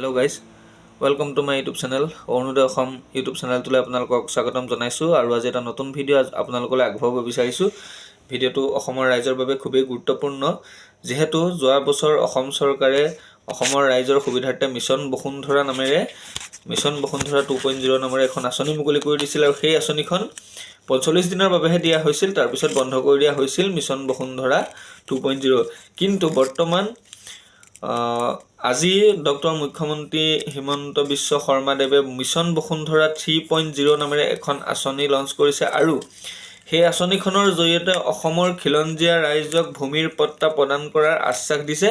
Hello guys, welcome to my YouTube channel. Orunodoi Assam YouTube চেনেলটোলৈ আপোনালোকক স্বাগতম জনাইছোঁ আৰু আজি এটা নতুন ভিডিঅ' আপোনালোকলৈ আগবঢ়াব বিচাৰিছোঁ। ভিডিঅ'টো অসমৰ ৰাইজৰ বাবে খুবেই গুৰুত্বপূৰ্ণ যিহেতু যোৱা বছৰ অসম চৰকাৰে অসমৰ ৰাইজৰ সুবিধাৰ্থে মিছন বসুন্ধৰা নামেৰে মিছন বসুন্ধৰা 2.0 নামেৰে এখন আঁচনি মুকলি কৰি দিছিল আৰু সেই আঁচনিখন 45 দিনৰ বাবেহে দিয়া হৈছিল, তাৰপিছত বন্ধ কৰি দিয়া হৈছিল মিছন বসুন্ধৰা 2.0। কিন্তু বৰ্তমান আজি ডক্টৰ মুখ্যমন্ত্ৰী হিমন্ত বিশ্ব শৰ্মাদেৱে মিছন বসুন্ধৰা 3.0 নামেৰে এখন আঁচনি লঞ্চ কৰিছে আৰু সেই আঁচনিখনৰ জৰিয়তে অসমৰ খিলঞ্জীয়া ৰাইজক ভূমিৰ পট্টা প্ৰদান কৰাৰ আশ্বাস দিছে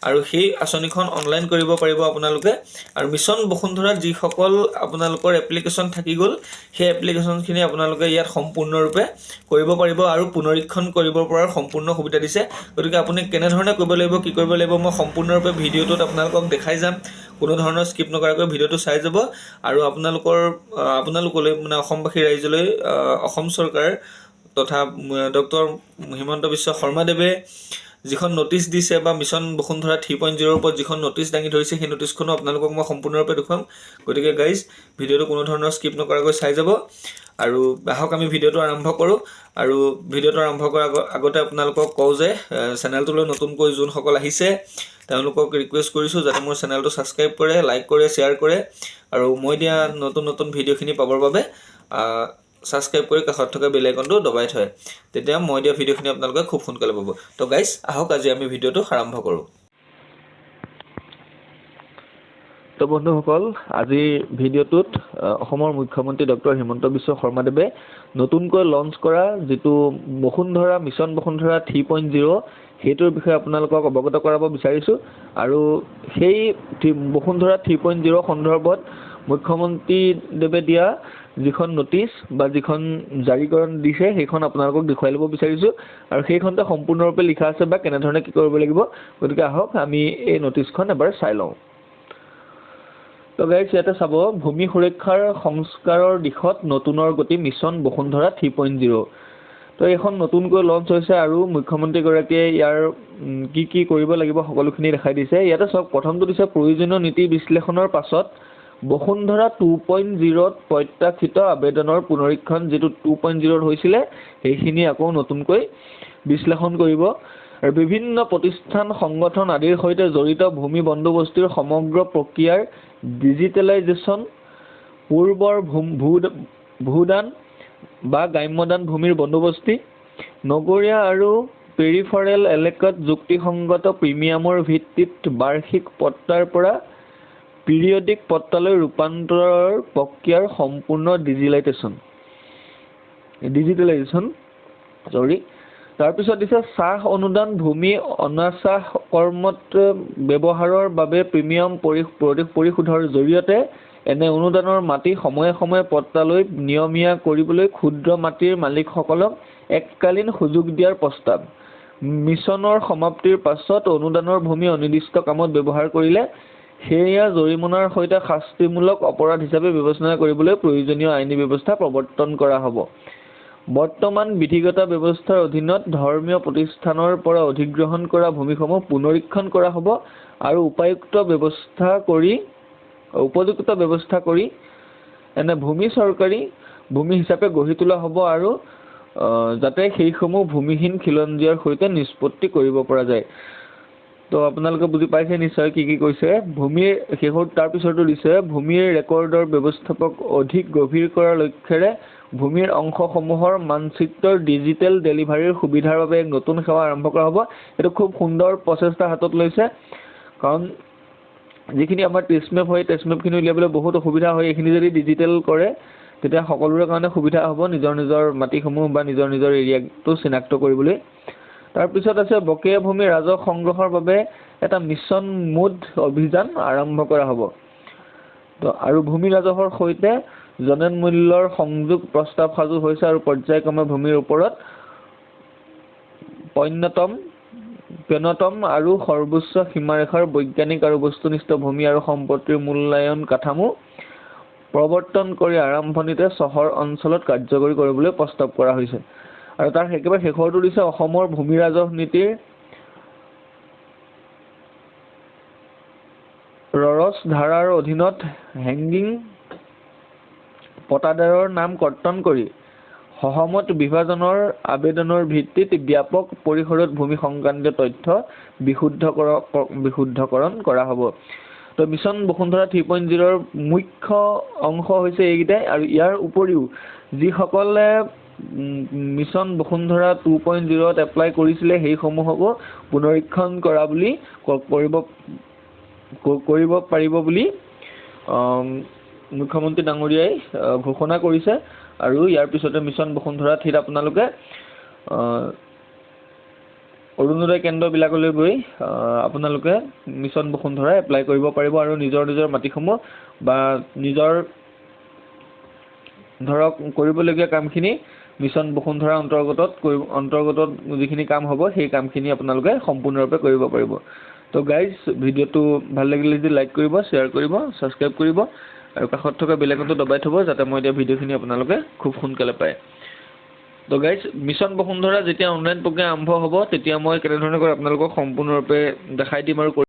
আৰু সেই আঁচনিখন অনলাইন কৰিব পাৰিব আপোনালোকে। আৰু মিছন বসুন্ধৰাত যিসকল আপোনালোকৰ এপ্লিকেশ্যন থাকি গ'ল সেই এপ্লিকেশ্যনখিনি আপোনালোকে ইয়াত সম্পূৰ্ণৰূপে কৰিব পাৰিব আৰু পুনৰীক্ষণ কৰিব পৰাৰ সম্পূৰ্ণ সুবিধা দিছে। গতিকে আপুনি কেনেধৰণে কৰিব লাগিব, কি কৰিব লাগিব, মই সম্পূৰ্ণৰূপে ভিডিঅ'টোত আপোনালোকক দেখাই যাম। কোনো ধৰণৰ স্কিপ নকৰাকৈ ভিডিঅ'টো চাই যাব আৰু আপোনালোকলৈ মানে অসমবাসী ৰাইজলৈ অসম চৰকাৰ তথা ডক্টৰ হিমন্ত বিশ্ব শৰ্মাদেৱে যিখন নটিচ দিছে বা মিছন বসুন্ধৰা 3.0 ওপৰত যিখন নটিচ দাঙি ধৰিছে সেই নটিচখনো আপোনালোকক মই সম্পূৰ্ণৰূপে দেখুৱাম। গতিকে গাইজ ভিডিঅ'টো কোনো ধৰণৰ স্কিপ নকৰাকৈ চাই যাব আৰু আহক আমি ভিডিঅ'টো আৰম্ভ কৰোঁ। আৰু ভিডিঅ'টো আৰম্ভ কৰাৰ আগতে আপোনালোকক কওঁ যে চেনেলটোলৈ নতুনকৈ যোনসকল আহিছে তেওঁলোকক ৰিকুৱেষ্ট কৰিছোঁ যাতে মোৰ চেনেলটো ছাবস্ক্ৰাইব কৰে, লাইক কৰে, শ্বেয়াৰ কৰে আৰু মই দিয়া নতুন ভিডিঅ'খিনি পাবৰ বাবে ছাবস্ক্ৰাইব কৰি কাষত থকা বেল আইকনটো দবাই থয়, তেতিয়া মই দিয়া ভিডিঅ'খিনি আপোনালোকে খুব সোনকালে পাব। তো গাইজ আহক আজি আমি ভিডিঅ'টো আৰম্ভ কৰোঁ। তো বন্ধুসকল, আজি ভিডিঅ'টোত অসমৰ মুখ্যমন্ত্ৰী ডক্টৰ হিমন্ত বিশ্ব শৰ্মাদেৱে নতুনকৈ লঞ্চ কৰা যিটো মিছন বসুন্ধৰা 3.0 সেইটোৰ বিষয়ে আপোনালোকক অৱগত কৰাব বিচাৰিছোঁ আৰু সেই বসুন্ধৰা 3.0 সন্দৰ্ভত মুখ্যমন্ত্ৰীদেৱে দিয়া যিখন নটিচ বা যিখন জাৰিকৰণ দিছে সেইখন আপোনালোকক দেখুৱাই ল'ব বিচাৰিছোঁ আৰু সেইখনতে সম্পূৰ্ণৰূপে লিখা আছে বা কেনেধৰণে কি কৰিব লাগিব। গতিকে আহক আমি এই নটিচখন এবাৰ চাই লওঁ। তো গাইজ ইয়াতে চাব, ভূমি সুৰক্ষাৰ সংস্কাৰৰ দিশত নতুনৰ গতি মিছন বসুন্ধৰা 3.0। তো এইখন নতুনকৈ লঞ্চ হৈছে আৰু মুখ্যমন্ত্ৰীগৰাকীয়ে ইয়াৰ কি কৰিব লাগিব সকলোখিনি দেখাই দিছে। ইয়াতে চাওক, প্ৰথমটো দিছে প্ৰয়োজনীয় নীতি বিশ্লেষণৰ পাছত বসুন্ধৰা 2.0ত প্ৰত্যাশিত আবেদনৰ পুনৰীক্ষণ যিটো 2.0ত হৈছিলে সেইখিনি আকৌ নতুনকৈ বিশ্লেষণ কৰিব আৰু বিভিন্ন প্ৰতিষ্ঠান সংগঠন আদিৰ সৈতে জড়িত ভূমি বন্দোবস্তিৰ সমগ্ৰ প্ৰক্ৰিয়াৰ ডিজিটেলাইজেশ্যন, পূৰ্বৰ ভূদান বা গ্ৰাম্যদান ভূমিৰ বন্দোবস্তি, নগৰীয়া আৰু পেৰিফেৰেল এলেকাত যুক্তিসংগত প্ৰিমিয়ামৰ ভিত্তিত বাৰ্ষিক পট্টাৰ পৰা পিৰিয়ডিক পট্টালৈ ৰূপান্তৰৰ প্ৰক্ৰিয়াৰ সম্পূৰ্ণ ডিজিটেলাইজেশ্যন। তাৰপিছত দিছে চাহ অনুদান ভূমি অনাচাহ কৰ্মত ব্যৱহাৰৰ বাবে প্ৰিমিয়াম পৰিশোধৰ জৰিয়তে এনে অনুদানৰ মাটি সময়ে সময়ে পট্টালৈ নিয়মীয়া কৰিবলৈ ক্ষুদ্ৰ মাটিৰ মালিকসকলক এককালীন সুযোগ দিয়াৰ প্ৰস্তাৱ। মিছনৰ সমাপ্তিৰ পাছত অনুদানৰ ভূমি অনিৰ্দিষ্ট কামত ব্যৱহাৰ কৰিলে সেয়া জৰিমনাৰ সৈতে শাস্তিমূলক অপৰাধ হিচাপে বিবেচনা কৰিবলৈ প্ৰয়োজনীয় আইনী ব্যৱস্থা প্ৰৱৰ্তন কৰা হ'ব। বৰ্তমান বিধিগত ব্যৱস্থাৰ অধীনত ধৰ্মীয় প্ৰতিষ্ঠানৰ পৰা অধিগ্ৰহণ কৰা ভূমিসমূহ পুনৰীক্ষণ কৰা হ'ব আৰু উপযুক্ত ব্যৱস্থা কৰি এনে ভূমি চৰকাৰী ভূমি হিচাপে গঢ়ি তোলা হ'ব আৰু যাতে সেইসমূহ ভূমিহীন খিলঞ্জীয়াৰ সৈতে নিষ্পত্তি কৰিব পৰা যায়। তো আপোনালোকে বুজি পাইছে নিশ্চয় কি কৈছে। ভূমিৰ তাৰপিছতো দিছে ভূমিৰ ৰেকৰ্ডৰ ব্যৱস্থাপক অধিক গভীৰ কৰাৰ লক্ষ্যৰে ভূমিৰ অংশসমূহৰ মানচিত্ৰৰ ডিজিটেল ডেলিভাৰীৰ সুবিধাৰ বাবে এক নতুন সেৱা আৰম্ভ কৰা হ'ব। এইটো খুব সুন্দৰ প্ৰচেষ্টা হাতত লৈছে, কাৰণ যিখিনি আমাৰ টেষ্ট মেপ হয় টেষ্ট মেপখিনি উলিয়াবলৈ বহুত অসুবিধা হয়। এইখিনি যদি ডিজিটেল কৰে তেতিয়া সকলোৰে কাৰণে সুবিধা হ'ব নিজৰ মাটিসমূহ বা নিজৰ এৰিয়াটো চিনাক্ত কৰিবলৈ। তাৰপিছত আছে বকেয়া ভূমি ৰাজহ সংগ্ৰহৰ বাবে এটা মিছন মোড অভিযান আৰম্ভ কৰা হ'ব। তো আৰু ভূমি ৰাজহৰ সৈতে জনেন মূল্যৰ সংযোগ প্ৰস্তাৱ সাজু হৈছে আৰু পৰ্যায়ক্ৰমে ভূমিৰ ওপৰত প্যূনতম আৰু সৰ্বোচ্চ সীমাৰেখাৰ বৈজ্ঞানিক আৰু বস্তুনিষ্ঠ ভূমি আৰু সম্পত্তিৰ মূল্যায়ন কাঠামো প্ৰৱৰ্তন কৰি আৰম্ভণিতে চহৰ অঞ্চলত কাৰ্যকৰী কৰিবলৈ প্ৰস্তাৱ কৰা হৈছে। আৰু তাৰ একেবাৰে শেষৰটো দিছে অসমৰ ভূমি ৰাজহ নীতিৰ ৰৰছ ধাৰাৰ অধীনত হেংগিং পটাদাৰৰ নাম কৰ্তন কৰি সহমত বিভাজনৰ আবেদনৰ ভিত্তিত ব্যাপক পৰিসৰত ভূমি সংক্ৰান্তীয় তথ্য বিশুদ্ধকৰণ কৰা হ'ব। তো মিছন বসুন্ধৰা 3.0 মুখ্য অংশ হৈছে এইকেইটাই, আৰু ইয়াৰ উপৰিও যিসকলে মিছন বসুন্ধৰা 2.0ত এপ্লাই কৰিছিলে সেইসমূহকো পুনৰীক্ষণ কৰা বুলি কৰিব পাৰিব বুলি মুখ্যমন্ত্ৰী ডাঙৰীয়াই ঘোষণা কৰিছে। আৰু ইয়াৰ পিছতে মিছন বসুন্ধৰা 3ত আপোনালোকে অৰুণোদয় কেন্দ্ৰবিলাকলৈ গৈ আপোনালোকে মিছন বসুন্ধৰা এপ্লাই কৰিব পাৰিব আৰু নিজৰ মাটিসমূহ বা নিজৰ ধৰক কৰিবলগীয়া কামখিনি মিছন বসুন্ধৰা অন্তৰ্গত যিখিনি কাম হ'ব সেই কামখিনি আপোনালোকে সম্পূৰ্ণৰূপে কৰিব পাৰিব। তো গাইজ, ভিডিঅ'টো ভাল লাগিলে যদি লাইক কৰিব, শ্বেয়াৰ কৰিব, ছাবস্ক্ৰাইব কৰিব আৰু কাষত থকা বেল আইকনটো দবাই থ'ব যাতে মই দিয়া ভিডিঅ'খিনি আপোনালোকে খুব সোনকালে পায়। তো গাইজ, মিছন বসুন্ধৰা যেতিয়া অনলাইন প্ৰক্ৰিয়া আৰম্ভ হ'ব তেতিয়া মই কেনেধৰণে আপোনালোকক সম্পূৰ্ণৰূপে দেখাই দিম আৰু